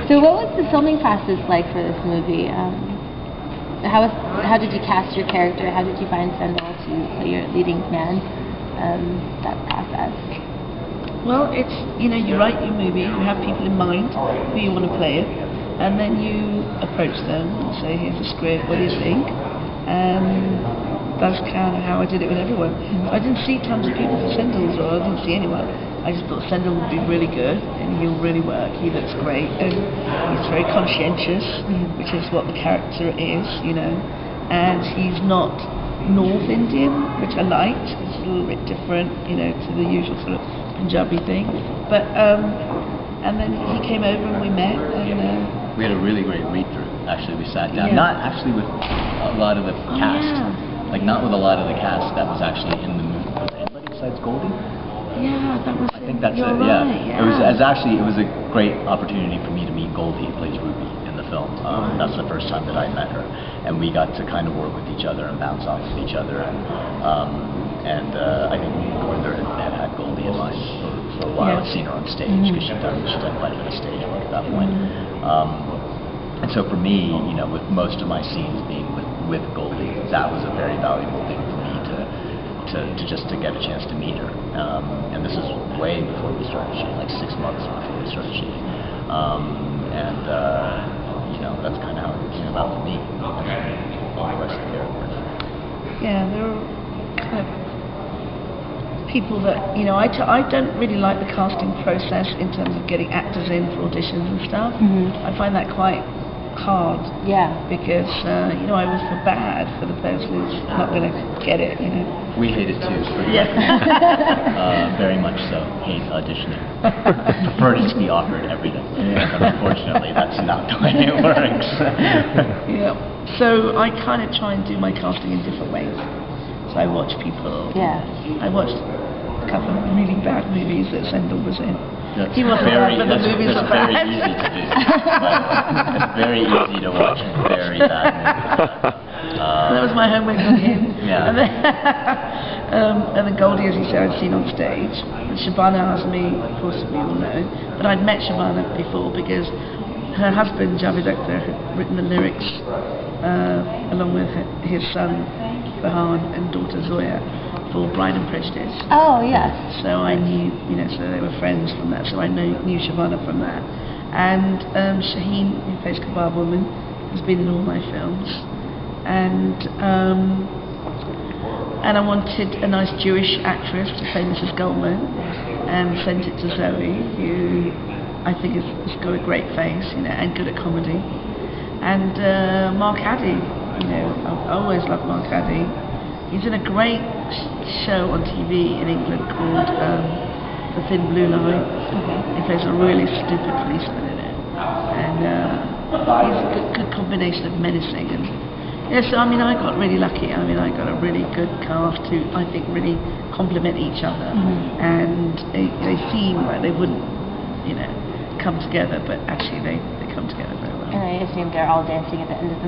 So what was the filming process like for this movie? How did you cast your character? How did you find Sendhil to play your leading man? That process. Well, it's, you know, you write your movie, you have people in mind who you want to play it, and then you approach them and say, here's the script, what do you think? And that's kind of how I did it with everyone. I didn't see tons of people for Sendhil's role, I didn't see anyone. I just thought Sendhil would be really good, and he'll really work, he looks great, and he's very conscientious, which is what the character is, you know, and he's not North Indian, which I liked. It's a little bit different, you know, to the usual sort of Punjabi thing. But and then he came over and we met, and we had a really great read through. Actually, we sat down, not actually with a lot of the cast, like not with a lot of the cast that was actually in the movie. Was anybody besides Goldie? Yeah, that was. I think that's it. Right, yeah, it was a great opportunity for me to meet Goldie, who plays Ruby in the film. That's the first time that I met her, and we got to kind of work with each other and bounce off of each other. And I think Gurinder had Goldie in mind for a while. I'd seen her on stage because she'd done quite a bit of stage work at that point. And so for me, you know, with most of my scenes being with Goldie, that was a very valuable thing for me to get a chance to meet her. And this is way before we started shooting, like 6 months before we started shooting. You know, that's kind of how it came about for me, and then all the rest of the characters. Yeah, there were kind of people that, you know, I don't really like the casting process in terms of getting actors in for auditions and stuff. I find that quite hard. Yeah. Because, you know, I always feel bad for the person who's not going to get it, you know. We hate it too. Very much so. Hate auditioning. Prefer to just be offered everything. But unfortunately, that's not the way it works. Yeah. So I kind of try and do my casting in different ways. So I watch people. Yeah. I watched a couple of really bad movies that Sendhil was in. He wasn't bad, but the movies are bad. Very easy to do. It's very easy to watch very bad movies. That was my homework on him. Yeah. And then Goldie, as you say, I'd seen on stage. And Shabana Azmi, of course, we all know. But I'd met Shabana before because her husband, Javed Akhtar, had written the lyrics along with his son, Bahan, and daughter Zoya, for Bride and Prejudice. Oh, yes. So I knew, you know, so they were friends from that, so I knew Shabana from that. And Shaheen, who plays Kebab Woman, has been in all my films. And I wanted a nice Jewish actress to play Mrs. Goldman, and sent it to Zoe, who I think has got a great face, you know, and good at comedy. And Mark Addy, you know, I always loved Mark Addy. He's in a great show on TV in England called The Thin Blue Line. He plays a really stupid policeman in it. And he's a good combination of menacing and... Yeah, so I mean, I got really lucky. I mean, I got a really good cast who I think really complement each other. And they seem like they wouldn't, you know, come together, but actually they come together very well. And I assume they're all dancing at the end of the